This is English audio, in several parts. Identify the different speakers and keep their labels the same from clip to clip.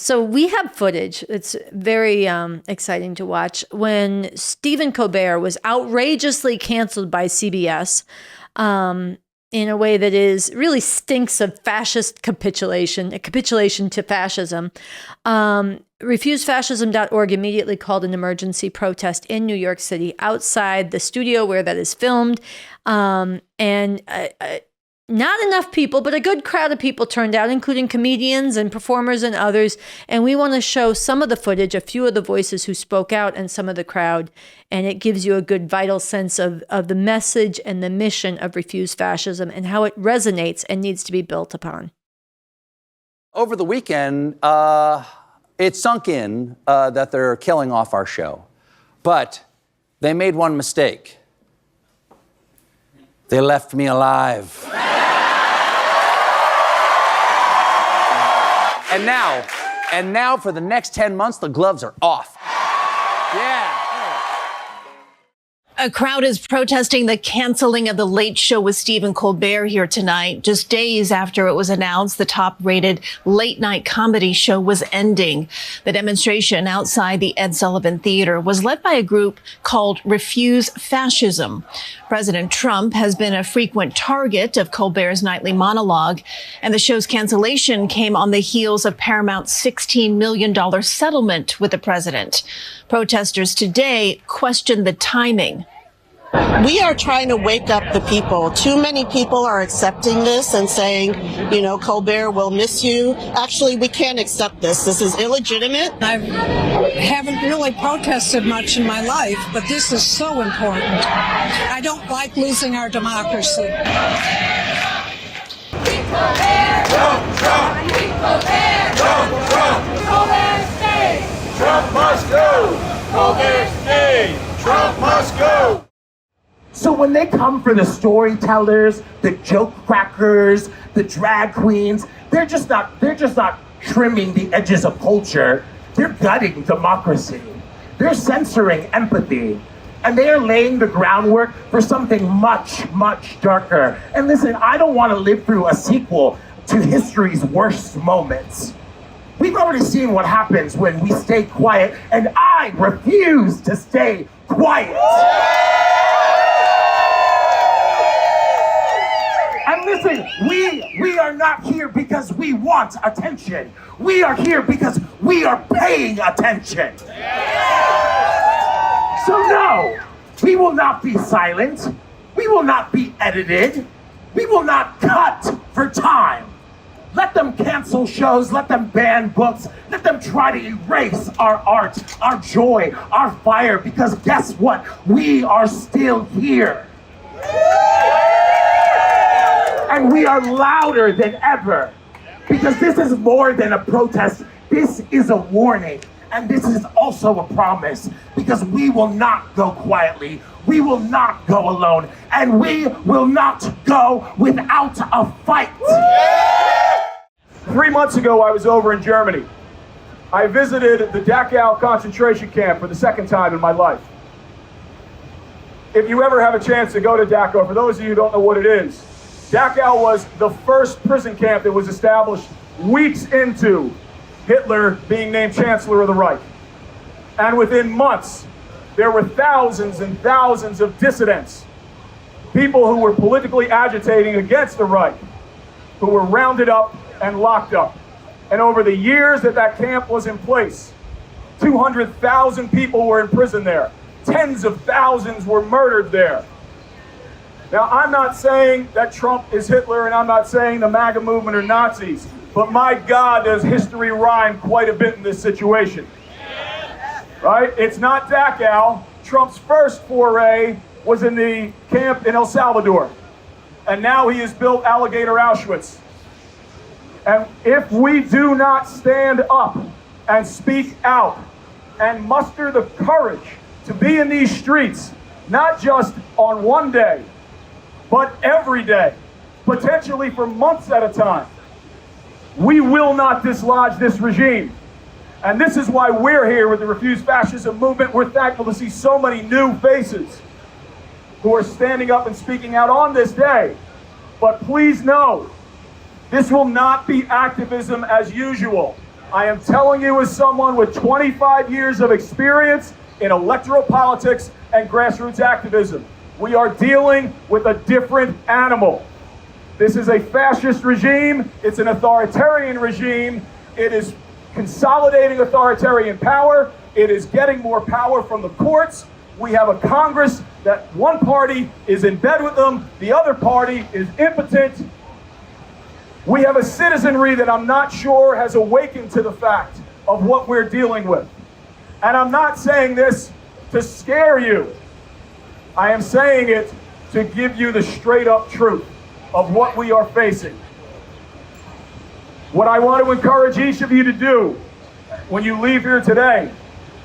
Speaker 1: So we have footage. It's very exciting to watch. When Stephen Colbert was outrageously canceled by CBS in a way that is really stinks of fascist capitulation, a capitulation to fascism, RefuseFascism.org immediately called an emergency protest in New York City outside the studio where that is filmed. Not enough people, but a good crowd of people turned out, including comedians and performers and others. And we want to show some of the footage, a few of the voices who spoke out and some of the crowd. And it gives you a good vital sense of the message and the mission of Refuse Fascism and how it resonates and needs to be built upon.
Speaker 2: Over the weekend, it sunk in that they're killing off our show. But they made one mistake. They left me alive. And now for the next 10 months, the gloves are off. Yeah.
Speaker 3: A crowd is protesting the canceling of The Late Show with Stephen Colbert here tonight, just days after it was announced the top-rated late-night comedy show was ending. The demonstration outside the Ed Sullivan Theater was led by a group called Refuse Fascism. President Trump has been a frequent target of Colbert's nightly monologue, and the show's cancellation came on the heels of Paramount's $16 million settlement with the president. Protesters today question the timing.
Speaker 4: We are trying to wake up the people. Too many people are accepting this and saying, you know, Colbert will miss you. Actually, we can't accept this. This is illegitimate.
Speaker 5: I haven't really protested much in my life, but this is so important. I don't like losing our democracy.
Speaker 6: Trump, Trump, Trump, Trump, Colbert stay. Trump must go. Colbert stay. Trump must go.
Speaker 7: So when they come for the storytellers, the joke crackers, the drag queens, they're just not trimming the edges of culture. They're gutting democracy. They're censoring empathy. And they are laying the groundwork for something much, much darker. And listen, I don't want to live through a sequel to history's worst moments. We've already seen what happens when we stay quiet, and I refuse to stay quiet. And listen, we are not here because we want attention. We are here because we are paying attention. So no, we will not be silent. We will not be edited. We will not cut for time. Let them cancel shows, let them ban books, let them try to erase our art, our joy, our fire, because guess what? We are still here. And we are louder than ever, because this is more than a protest. This is a warning, and this is also a promise, because we will not go quietly, we will not go alone, and we will not go without a fight.
Speaker 8: 3 months ago, I was over in Germany. I visited the Dachau concentration camp for the second time in my life. If you ever have a chance to go to Dachau, for those of you who don't know what it is, Dachau was the first prison camp that was established weeks into Hitler being named Chancellor of the Reich. And within months, there were thousands and thousands of dissidents, people who were politically agitating against the Reich, who were rounded up and locked up. And over the years that camp was in place, 200,000 people were in prison there. Tens of thousands were murdered there. Now, I'm not saying that Trump is Hitler, and I'm not saying the MAGA movement are Nazis, but my God, does history rhyme quite a bit in this situation. Right? It's not Dachau. Trump's first foray was in the camp in El Salvador. And now he has built Alligator Auschwitz. And if we do not stand up and speak out and muster the courage to be in these streets, not just on one day, but every day, potentially for months at a time, we will not dislodge this regime. And this is why we're here with the Refuse Fascism movement. We're thankful to see so many new faces who are standing up and speaking out on this day. But please know, this will not be activism as usual. I am telling you as someone with 25 years of experience in electoral politics and grassroots activism. We are dealing with a different animal. This is a fascist regime. It's an authoritarian regime. It is consolidating authoritarian power. It is getting more power from the courts. We have a Congress that one party is in bed with them, the other party is impotent. We have a citizenry that I'm not sure has awakened to the fact of what we're dealing with. And I'm not saying this to scare you. I am saying it to give you the straight up truth of what we are facing. What I want to encourage each of you to do when you leave here today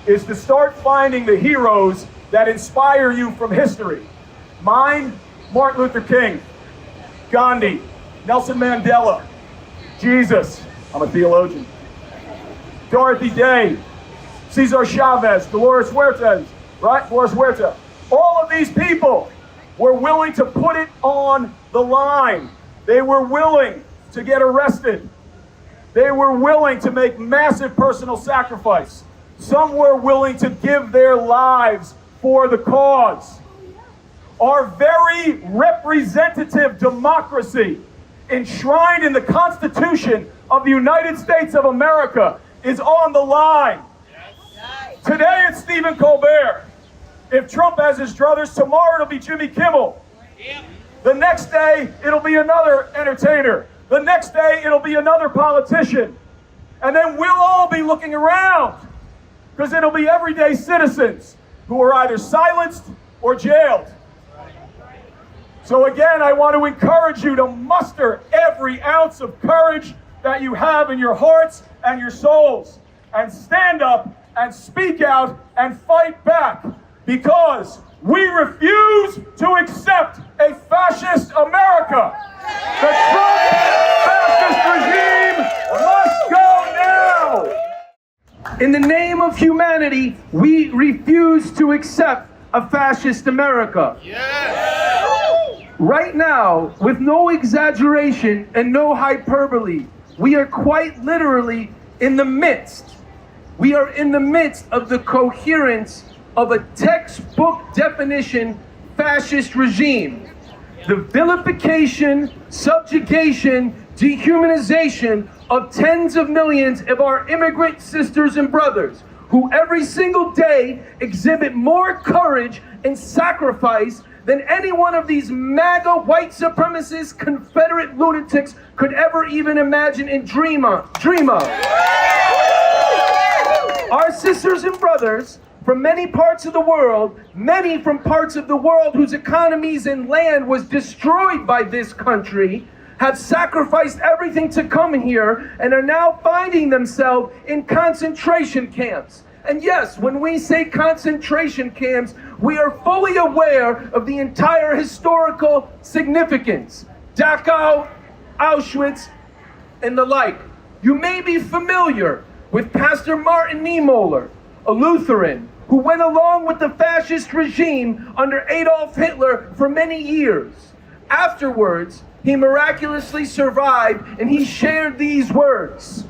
Speaker 8: is to start finding the heroes that inspire you from history. Mine, Martin Luther King, Gandhi, Nelson Mandela, Jesus, I'm a theologian, Dorothy Day, Cesar Chavez, Dolores Huerta, right? Dolores Huerta. All of these people were willing to put it on the line. They were willing to get arrested. They were willing to make massive personal sacrifice. Some were willing to give their lives for the cause. Our very representative democracy, enshrined in the Constitution of the United States of America, is on the line. Today it's Stephen Colbert. If Trump has his druthers, tomorrow it'll be Jimmy Kimmel. The next day it'll be another entertainer. The next day it'll be another politician. And then we'll all be looking around, because it'll be everyday citizens who are either silenced or jailed. So again, I want to encourage you to muster every ounce of courage that you have in your hearts and your souls, and stand up and speak out and fight back, because we refuse to accept a fascist America. The Trump fascist regime must go now.
Speaker 7: In the name of humanity, we refuse to accept a fascist America. Right now, with no exaggeration and no hyperbole, we are quite literally in the midst. We are in the midst of the coherence of a textbook definition fascist regime. The vilification, subjugation, dehumanization of tens of millions of our immigrant sisters and brothers, who every single day exhibit more courage and sacrifice than any one of these MAGA white supremacist Confederate lunatics could ever even imagine and dream of. Our sisters and brothers from many parts of the world, many from parts of the world whose economies and land was destroyed by this country, have sacrificed everything to come here and are now finding themselves in concentration camps. And yes, when we say concentration camps, we are fully aware of the entire historical significance. Dachau, Auschwitz, and the like. You may be familiar with Pastor Martin Niemöller, a Lutheran, who went along with the fascist regime under Adolf Hitler for many years. Afterwards, he miraculously survived, and he shared these words.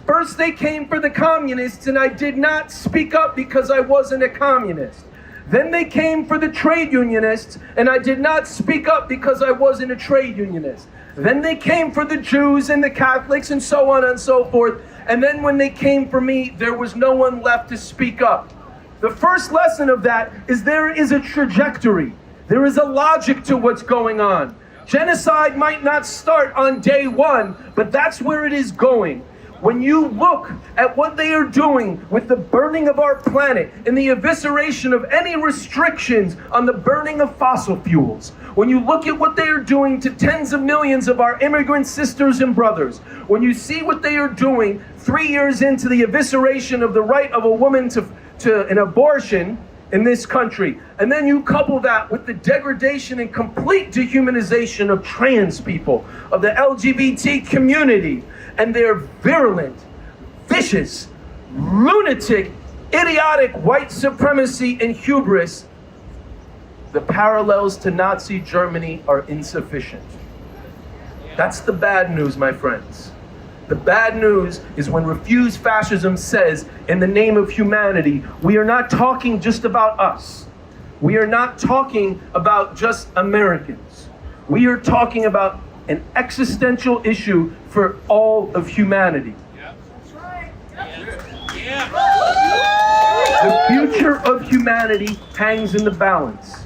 Speaker 7: First they came for the communists, and I did not speak up because I wasn't a communist. Then they came for the trade unionists, and I did not speak up because I wasn't a trade unionist. Then they came for the Jews and the Catholics and so on and so forth. And then when they came for me, there was no one left to speak up. The first lesson of that is there is a trajectory. There is a logic to what's going on. Genocide might not start on day one, but that's where it is going. When you look at what they are doing with the burning of our planet and the evisceration of any restrictions on the burning of fossil fuels, when you look at what they are doing to tens of millions of our immigrant sisters and brothers, when you see what they are doing 3 years into the evisceration of the right of a woman to an abortion in this country, and then you couple that with the degradation and complete dehumanization of trans people, of the LGBT community, and their virulent, vicious, lunatic, idiotic white supremacy and hubris, the parallels to Nazi Germany are insufficient. That's the bad news, my friends. The bad news is when Refuse Fascism says, in the name of humanity, we are not talking just about us. We are not talking about just Americans. We are talking about an existential issue for all of humanity. The future of humanity hangs in the balance.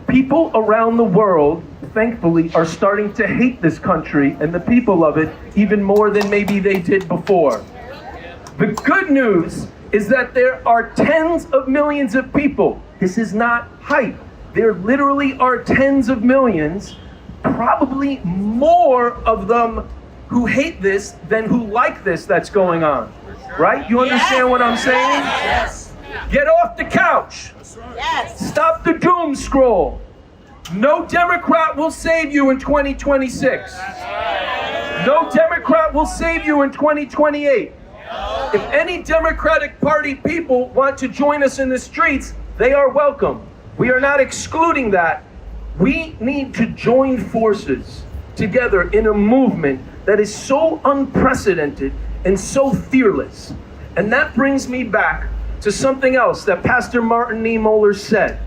Speaker 7: People around the world, thankfully, are starting to hate this country and the people of it even more than maybe they did before. The good news is that there are tens of millions of people. This is not hype. There literally are tens of millions, probably more of them who hate this than who like this that's going on. Right? You understand what I'm saying?
Speaker 6: Yes.
Speaker 7: Get off the couch.
Speaker 4: Yes.
Speaker 7: Stop the doom scroll. No Democrat will save you in 2026. No Democrat will save you in 2028. If any Democratic Party people want to join us in the streets, they are welcome. We are not excluding that. We need to join forces together in a movement that is so unprecedented and so fearless. And that brings me back to something else that Pastor Martin Niemöller said.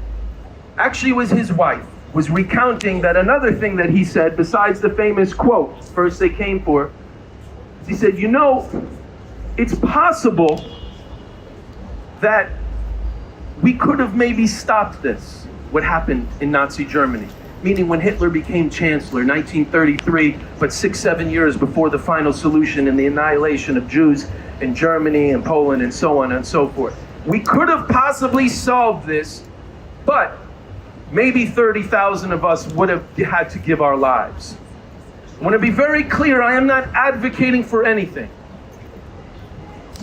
Speaker 7: Actually, it was his wife, was recounting that another thing that he said, besides the famous quote, first they came for, he said, you know, it's possible that we could have maybe stopped this, what happened in Nazi Germany. Meaning when Hitler became chancellor, 1933, but 6-7 years before the final solution and the annihilation of Jews in Germany and Poland and so on and so forth. We could have possibly solved this, but maybe 30,000 of us would have had to give our lives. I want to be very clear, I am not advocating for anything.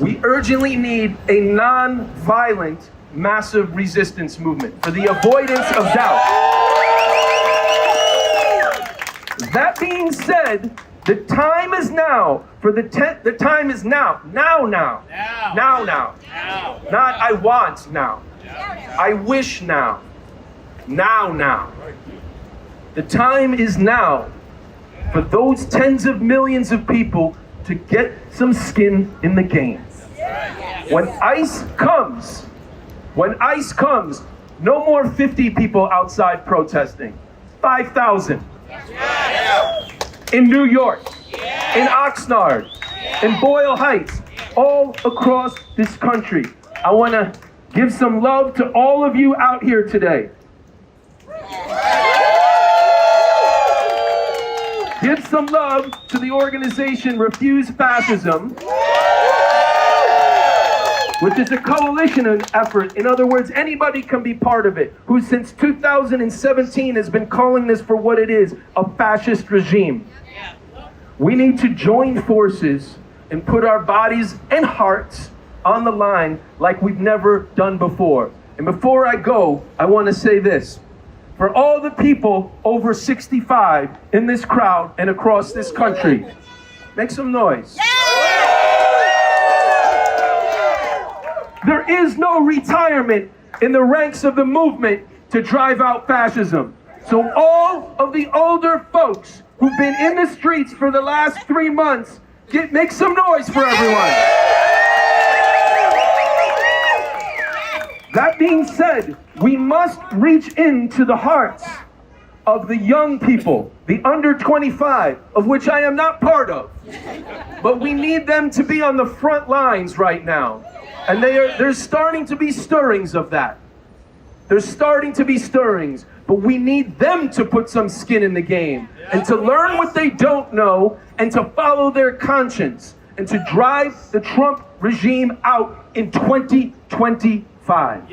Speaker 7: We urgently need a non-violent, massive resistance movement for the avoidance of doubt. That being said, the time is now for the time is now. Now. Not I want now. I wish now. Now. The time is now for those tens of millions of people to get some skin in the game. When ICE comes, no more 50 people outside protesting. 5,000. In New York, in Oxnard, in Boyle Heights, all across this country. I want to give some love to all of you out here today. Give some love to the organization Refuse Fascism, which is a coalition effort. In other words, anybody can be part of it, who since 2017 has been calling this for what it is, a fascist regime. We need to join forces and put our bodies and hearts on the line like we've never done before. And before I go, I want to say this. For all the people over 65 in this crowd and across this country, make some noise. There is no retirement in the ranks of the movement to drive out fascism. So all of the older folks who've been in the streets for the last 3 months, make some noise for everyone. That being said, we must reach into the hearts of the young people, the under 25, of which I am not part of. But we need them to be on the front lines right now. And there's starting to be stirrings of that. There's starting to be stirrings, but we need them to put some skin in the game and to learn what they don't know and to follow their conscience and to drive the Trump regime out in 2025.